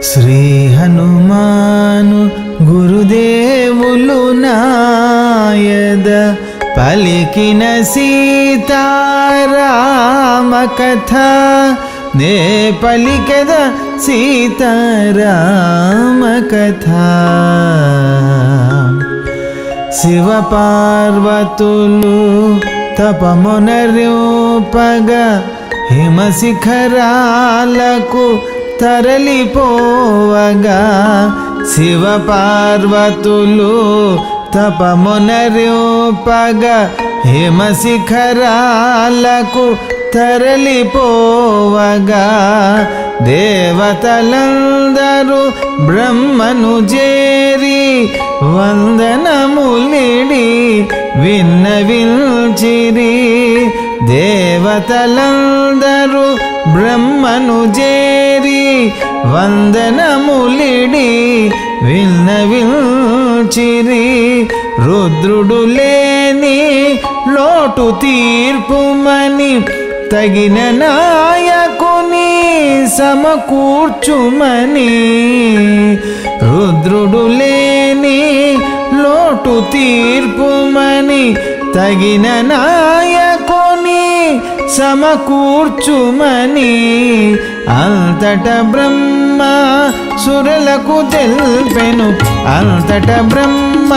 శ్రీ హనుమాను గురుదేవులు నాయద పలికిన సీతారామ కథ నే పలికద సీతారామ కథ. శివ పార్వతులు తపమునర్యూపగా హిమశిఖరాలకు తరలిపోవగా, శివ పార్వతులు తపమునర్యూపగా హిమశిఖరాలకు తరలిపోవగా, దేవతలందరూ బ్రహ్మను చేరి వందనములిడి విన్నవించిరి. దేవతలందరూ బ్రహ్మను చేరి వందనములిడి విన్నవించిరి. రుద్రుడు లేని లోటు తీర్పుమని తగిన నాయకుని సమకూర్చుమని. రుద్రుడు లేని లోటు తీర్పుమని తగిన నాయకుని సమకూర్చుమని. అంతట బ్రహ్మ సురలకు తెల్పెను, అంతట బ్రహ్మ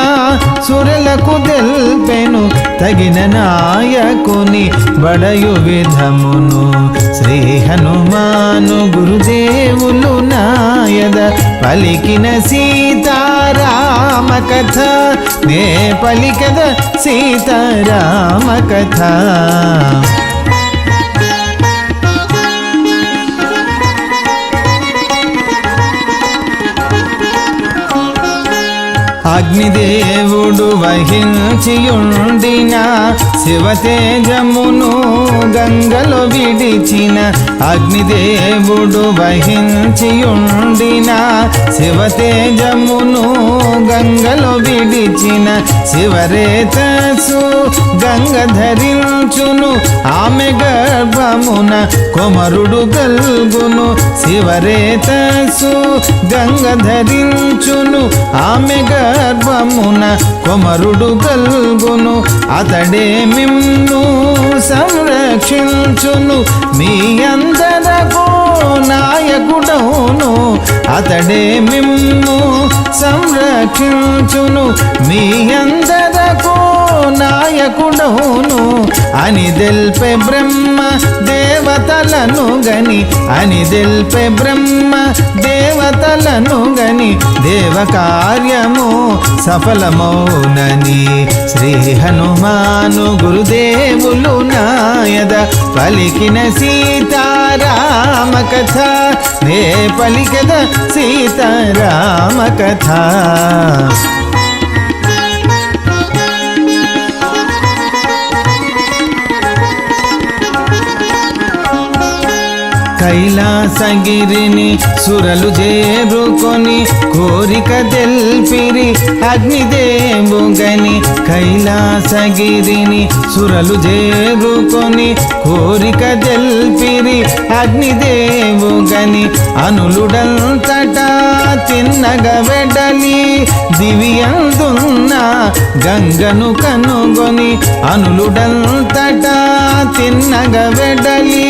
సురలకు తెల్పెను తగిన నాయకుని బడయు విధమును. శ్రీ హనుమాను గురుదేవులు నాయద పలికిన సీతారామ కథ నే పలికద సీతారామ కథ. అగ్నిదేవుడు వహించియుండిన శివతేజమును గంగలో విడిచిన. అగ్నిదేవుడు వహించియుండిన శివతేజమును గంగలో విడిచిన. శివరేతసు గంగ ధరించును ఆమె గర్భమున కొమరుడు గల్గును. శివరేతసు గంగ ధరించును ఆమె గర్భమున కొమరుడు గల్గును. అతడే మిమ్ము సంరక్షించును మీ అందరకు నాయకుడవును. అతడే మిమ్ము సంరక్షించును మీ అందరకు నాయకుడవును అని దెల్పే బ్రహ్మ దేవతలను గని, అని దెల్పే బ్రహ్మ దేవతలను గని దేవ కార్యము సఫలమౌనని. శ్రీ హనుమాను గురుదేవులు నాయద పలికిన సీతారామ కథ నే పలికద సీతారామ కథ. కైలాసగిరిని సురలు చేరుకొని కోరిక తెల్పిరి అగ్నిదేవుగని. కైలాసగిరిని సురలు చేరుకొని కోరిక తెల్పిరి అగ్నిదేవుగని. అనులుడంతటా తిన్నగ వెడలి దివియందున్న గంగను కనుగొని. అనులుడంతటా తిన్నగ వెడలి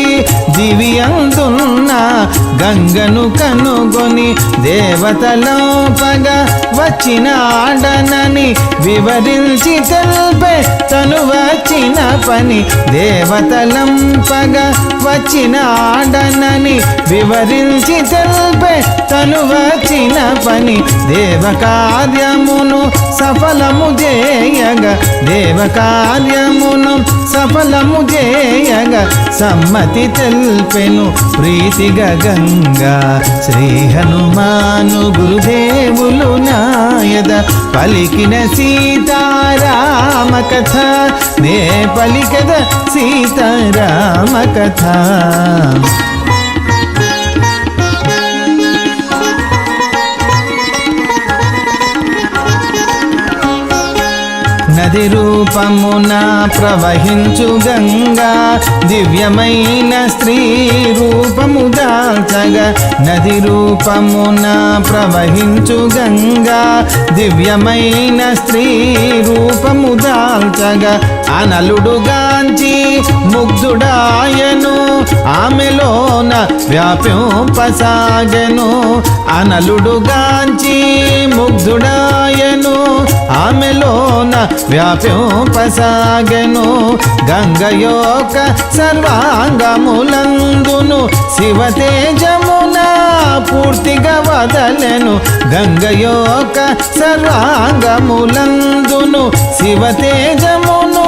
దివియందున్న గంగను కనుగొని. దేవతలోపగా వచ్చిన ఆడనని వివరించి తెల్పే తను వచ్చిన పని. దేవతలంపగా వచ్చిన ఆడనని వివరించి తెల్పే తను వచ్చిన పని. దేవ కార్యమును సఫలము చేయగా, దేవ కార్యమును సఫలము చేయగా సమ్మతి తెల్పెను ప్రీతిగా గంగా. శ్రీ హనుమాను గురుదేవులు నాయద పలికిన సీతారామ కథ నే పలికద సీతారామ కథ. నది రూపమున ప్రవహించు గంగా దివ్యమైన స్త్రీ రూపము దాల్చగా నది రూపమున ప్రవహించు గంగా దివ్యమైన స్త్రీ రూపము దాల్చగా అనలుడుగాంచి ముగ్ధుడాయను ఆమెలోన వ్యాపింపసాగెను అనలుడుగాంచి ముగ్ధుడాయను ఆమెలోన వ్యాపింపసాగెను గంగయోక సర్వాంగములందును శివతేజమున పూర్తిగా వదలెను గంగయోక సర్వాంగములందును శివతేజమును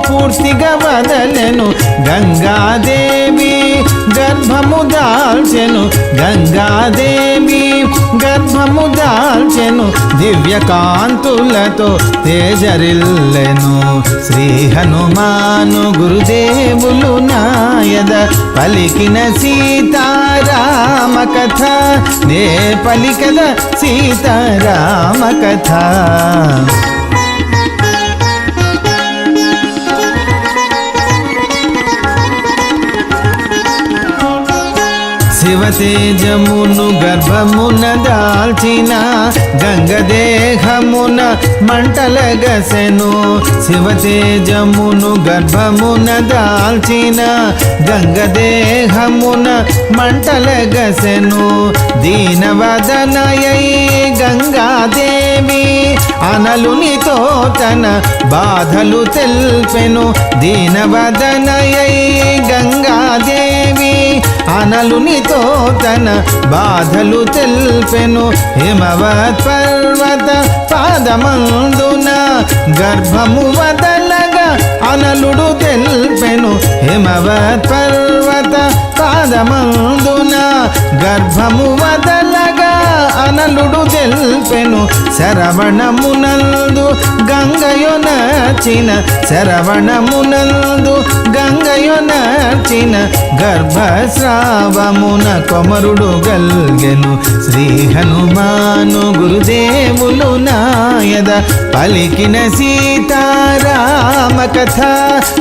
పూర్తిగా వదలెను గంగాదేవి గర్భము దాల్చెను గంగాదేవి గర్భము దాల్చెను దివ్యకాంతులతో తేజరిల్లెను శ్రీ హనుమాను గురుదేవులు నాయద పలికిన సీతారామ కథ నే పలికద సీతారామ కథ శివతేజమును గర్భమున దాల్చిన గంగదేహమున మంటలగసెను శివతేజమును గర్భమున దాల్చిన గంగదేహమున మంటలగసెను దీనవదనయై గంగాదేవి అనలునితో తన బాధలు తెల్పెను దీనవదనయై గంగాదేవి అనలునితో తన బాధలు తెల్పెను హిమవత్ పర్వత పాదమందున గర్భము వదలగా అనలుడు తెల్పెను హిమవత్ పర్వత పాదమందున గర్భము వదలగా అనలుడు తెల్పెను శరవణమునందు గంగయొనర్చిన శరవణమునందు గంగయొనర్చిన గర్భస్రావమున కొమరుడు గల్గెను శ్రీ హనుమాను గురుదేవులు నాయద పలికిన సీతారామ కథ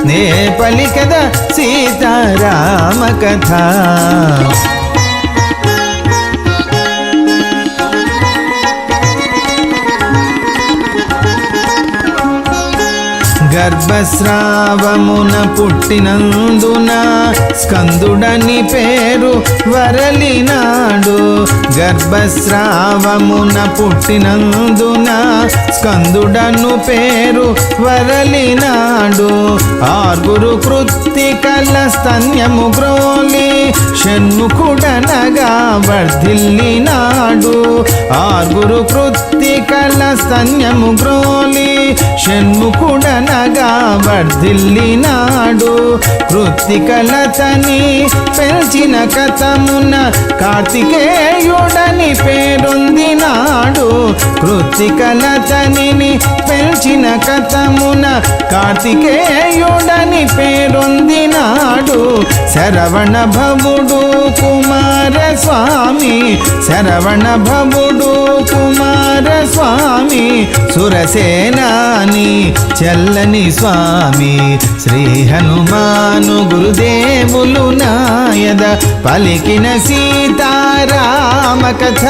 నే పలికద సీతారామ కథ గర్భస్రావమున పుట్టినందున స్కందుడని పేరు వరలినాడు గర్భస్రావమున పుట్టినందున స్కందుడను పేరు వరలినాడు ఆరుగురు కృత్తికల స్తన్యము గ్రోలి షణ్ముఖుడనగా వర్ధిల్లినాడు ఆరుగురు కృత్తికల స్తన్యము గ్రోలి షణ్ముఖుడనగా వర్ధిల్లినాడు కృత్తికలతని పెంచిన కథమున కార్తికేయుడని పేరొందినాడు కృత్తికలతని పెంచిన కథమున కార్తికేయుడని పేరొందినాడు శరవణ భవుడు కుమార స్వామి శరవణ భవుడు కుమార స్వామి సురసేనాని చల్లని స్వామి శ్రీ హనుమాను గురుదేవులు నాయద పలికిన సీతారామ కథ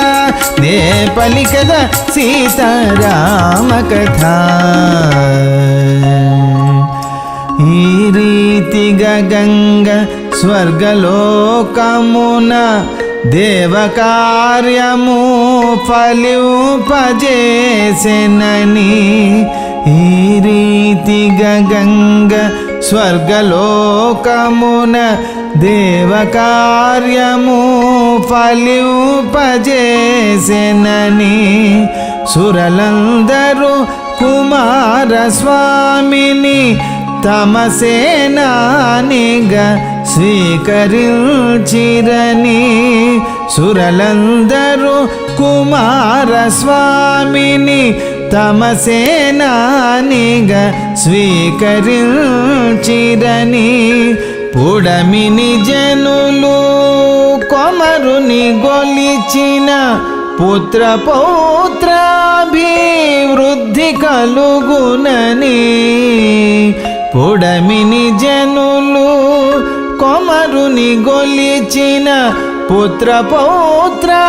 నే పలికద సీతారామ కథ ఈ రీతిగా గంగ స్వర్గలోకమున దేవకార్యము ఫలింపజేసెనని ఈ రీతిగా గంగ స్వర్గలోకమున దేవకార్యము ఫలింపజేసెనని సురలందరూ కుమారస్వామిని తమ సేనానిగా స్వీకరించిరని సురలందరూ కుమారస్వామిని తమ సేనానిగా స్వీకరించిరని పుడమిని జనులు కొమరుని గొలిచిన పుత్ర పౌత్రాభివృద్ధి కలుగునని పుడమిని జనులు కొమరుని గొలిచిన పుత్ర పౌత్రాభివృద్ధి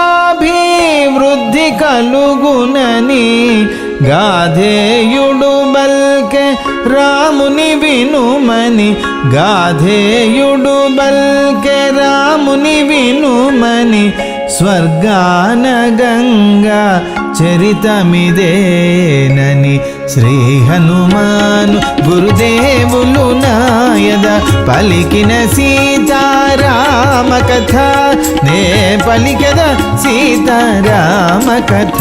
కలుగునని గాధేయుడు బల్కె రాముని వినుమని గాధేయుడు బల్కె రాముని వినుమని స్వర్గాన గంగా చరితమిదేనని శ్రీ హనుమాను గురుదేవులు నాయద పలికిన సీతారామ కథ నే పలికద సీతారామ కథ.